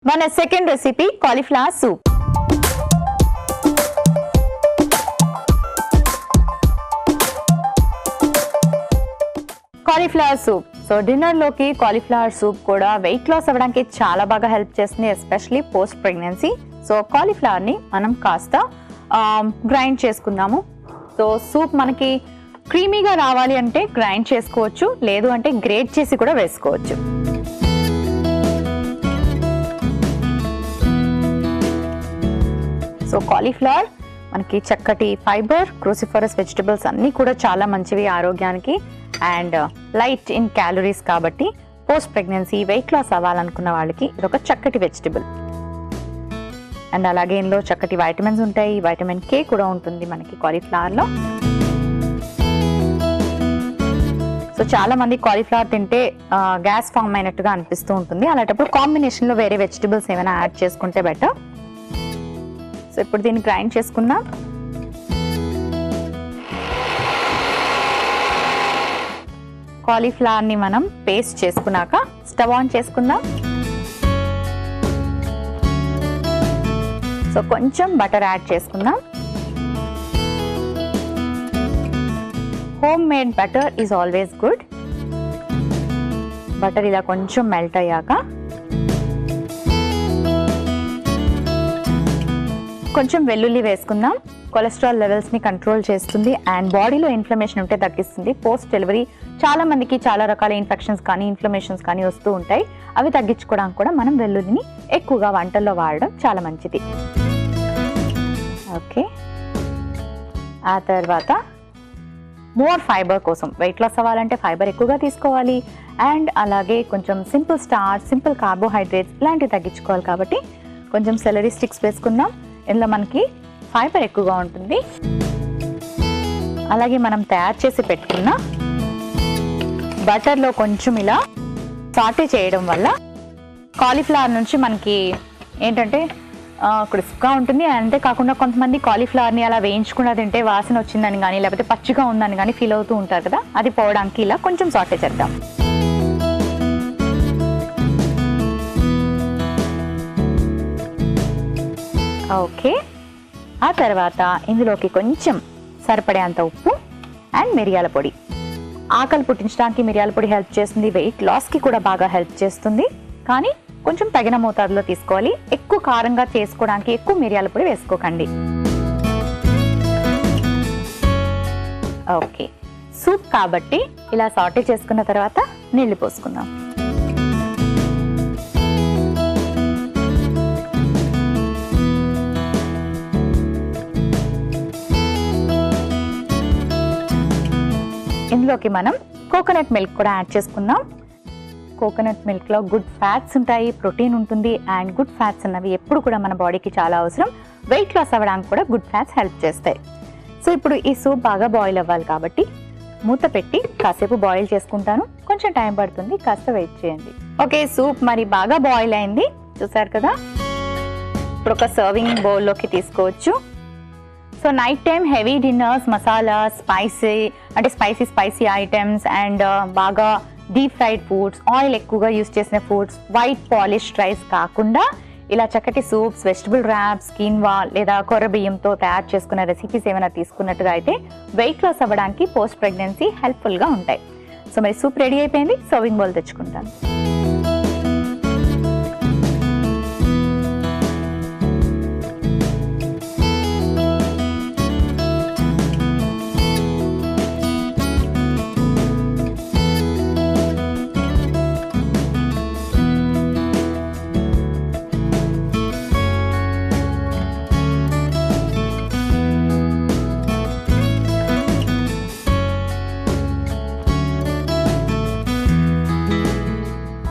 మన second recipe cauliflower soup. Cauliflower soup. So dinner లోకి cauliflower soup కూడా weight loss అవ్వడానికి చాలా బాగా హెల్ప్ చేస్తుంది, especially post pregnancy. So cauliflower ని మనం కాస్త గ్రైండ్ చేసుకుందాము. సో సూప్ మనకి క్రీమీగా రావాలి అంటే గ్రైండ్ చేసుకోవచ్చు, లేదు అంటే గ్రేట్ చేసి కూడా వేసుకోవచ్చు. సో కాలీఫ్లవర్ మనకి చక్కటి ఫైబర్, క్రూసిఫరస్ వెజిటబుల్స్ అన్నీ కూడా చాలా మంచివి ఆరోగ్యానికి, అండ్ లైట్ ఇన్ క్యాలరీస్ కాబట్టి పోస్ట్ ప్రెగ్నెన్సీ వెయిట్ లాస్ అవ్వాలనుకున్న వాళ్ళకి ఇది ఒక చక్కటి వెజిటబుల్. అండ్ అలాగే ఇందులో చక్కటి వైటమిన్స్ ఉంటాయి, వైటమిన్ కే కూడా ఉంటుంది మనకి కాలీఫ్లవర్లో. సో చాలా మంది కాలీఫ్లవర్ తింటే గ్యాస్ ఫామ్ అయినట్టుగా అనిపిస్తూ ఉంటుంది, అలాంటప్పుడు కాంబినేషన్లో వేరే వెజిటబుల్స్ ఏమైనా యాడ్ చేసుకుంటే బెటర్. సో ఇప్పుడు దీన్ని గ్రైండ్ చేసుకుందాం. కాలీఫ్లవర్ని మనం పేస్ట్ చేసుకున్నాక స్టవ్ ఆన్ చేసుకుందాం. సో కొంచెం బటర్ యాడ్ చేసుకుందాం. Home made butter is always good. Butter ఇలా కొంచెం మెల్ట్ అయ్యాక కొంచెం వెల్లుల్లి వేసుకుందాం. కొలెస్ట్రాల్ లెవెల్స్ని కంట్రోల్ చేస్తుంది అండ్ బాడీలో ఇన్ఫ్లమేషన్ ఉంటే తగ్గిస్తుంది. పోస్ట్ డెలివరీ చాలా మందికి చాలా రకాల ఇన్ఫెక్షన్స్ కానీ ఇన్ఫ్లమేషన్స్ కానీ వస్తూ ఉంటాయి, అవి తగ్గించుకోవడానికి కూడా మనం వెల్లుల్లిని ఎక్కువగా వంటల్లో వాడడం చాలా మంచిది. ఓకే, ఆ తర్వాత మోర్ ఫైబర్ కోసం, వెయిట్ లాస్ అవ్వాలంటే ఫైబర్ ఎక్కువగా తీసుకోవాలి అండ్ అలాగే కొంచెం సింపుల్ స్టార్చ్, సింపుల్ కార్బోహైడ్రేట్స్ ఇలాంటివి తగ్గించుకోవాలి కాబట్టి కొంచెం సెలరీ స్టిక్స్ వేసుకుందాం. ఇందులో మనకి ఫైబర్ ఎక్కువగా ఉంటుంది. అలాగే మనం తయారు చేసి పెట్టుకున్న బటర్లో కొంచెం ఇలా సాటే చేయడం వల్ల కాలీఫ్లవర్ నుంచి మనకి ఏంటంటే క్రిస్ప్గా ఉంటుంది. అంతేకాకుండా కొంతమంది కాలీఫ్లవర్ని అలా వేయించకుండా తింటే వాసన వచ్చిందని కానీ లేకపోతే పచ్చిగా ఉందని కానీ ఫీల్ అవుతూ ఉంటారు కదా, అది పోవడానికి ఇలా కొంచెం సాటే చేద్దాం. ఓకే, ఆ తర్వాత ఇందులోకి కొంచెం సరిపడేంత ఉప్పు అండ్ మిరియాల పొడి. ఆకలి పుట్టించడానికి మిరియాల పొడి హెల్ప్ చేస్తుంది, వెయిట్ లాస్కి కూడా బాగా హెల్ప్ చేస్తుంది, కానీ కొంచెం తగిన మోతాదులో తీసుకోవాలి. ఎక్కువ కారంగా చేసుకోవడానికి ఎక్కువ మిరియాల పొడి వేసుకోకండి. ఓకే, సూప్ కాబట్టి ఇలా సాటే చేసుకున్న తర్వాత నీళ్లు పోసుకుందాం. ఇందులోకి మనం కోకోనట్ మిల్క్ కూడా యాడ్ చేసుకుందాం. కోకోనట్ మిల్క్లో గుడ్ ఫ్యాట్స్ ఉంటాయి, ప్రోటీన్ ఉంటుంది అండ్ గుడ్ ఫ్యాట్స్ అన్నవి ఎప్పుడు కూడా మన బాడీకి చాలా అవసరం. వెయిట్ లాస్ అవ్వడానికి కూడా గుడ్ ఫ్యాట్స్ హెల్ప్ చేస్తాయి. సో ఇప్పుడు ఈ సూప్ బాగా బాయిల్ అవ్వాలి కాబట్టి మూత పెట్టి కాసేపు బాయిల్ చేసుకుంటాను. కొంచెం టైం పడుతుంది, కాస్త వెయిట్ చేయండి. ఓకే, సూప్ మరి బాగా బాయిల్ అయింది, చూసారు కదా. ఇప్పుడు ఒక సర్వింగ్ బౌల్లోకి తీసుకోవచ్చు. So night time heavy dinners, masala, spicy items and బాగా డీప్ ఫ్రైడ్ ఫుడ్స్, ఆయిల్ ఎక్కువగా యూస్ చేసిన ఫుడ్స్, వైట్ పాలిష్డ్ రైస్ కాకుండా ఇలా చక్కటి సూప్స్, వెజిటబుల్ ర్యాప్స్, కీన్వా లేదా కొర్ర బియ్యంతో తయారు చేసుకున్న రెసిపీస్ ఏమైనా తీసుకున్నట్టుగా అయితే వెయిట్ లాస్ అవ్వడానికి పోస్ట్ ప్రెగ్నెన్సీ హెల్ప్ఫుల్గా ఉంటాయి. సో మరి సూప్ రెడీ అయిపోయింది, సర్వింగ్ బౌల్ తెచ్చుకుంటాను.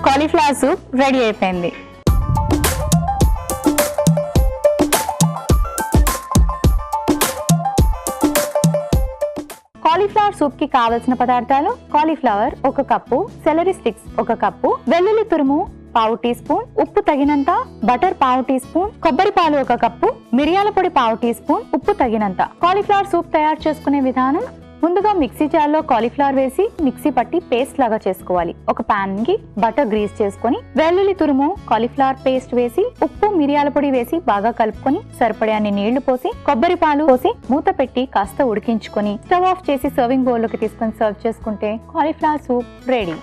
కాలీఫ్లవర్ సూప్ రెడీ అయిపోయింది. కాలీఫ్లవర్ సూప్ కి కావలసిన పదార్థాలు: cauliflower 1 cup, salary sticks 1 cup, వెల్లుల్లి తురుము 1/2 టీ స్పూన్, ఉప్పు తగినంత, బటర్ 1/2 టీ స్పూన్, కొబ్బరి పాలు 1 కప్పు, మిరియాల పొడి 1/2 టీ స్పూన్, ఉప్పు తగినంత. కాలీఫ్లవర్ సూప్ తయారు చేసుకునే విధానం: ముందుగా మిక్సీ జార్లో కాలీఫ్లవర్ వేసి మిక్సీ పట్టి పేస్ట్ లాగా చేసుకోవాలి. ఒక పాన్ కి బటర్ గ్రీస్ చేసుకొని వెల్లుల్లి తురుము, కాలీఫ్లవర్ పేస్ట్ వేసి ఉప్పు, మిరియాల పొడి వేసి బాగా కలుపుకొని సరిపడే అన్ని నీళ్లు పోసి కొబ్బరి పాలు పోసి మూత పెట్టి కాస్త ఉడికించుకొని స్టవ్ ఆఫ్ చేసి సర్వింగ్ బౌల్ లోకి తీసుకొని సర్వ్ చేసుకుంటే కాలీఫ్లవర్ సూప్ రెడీ.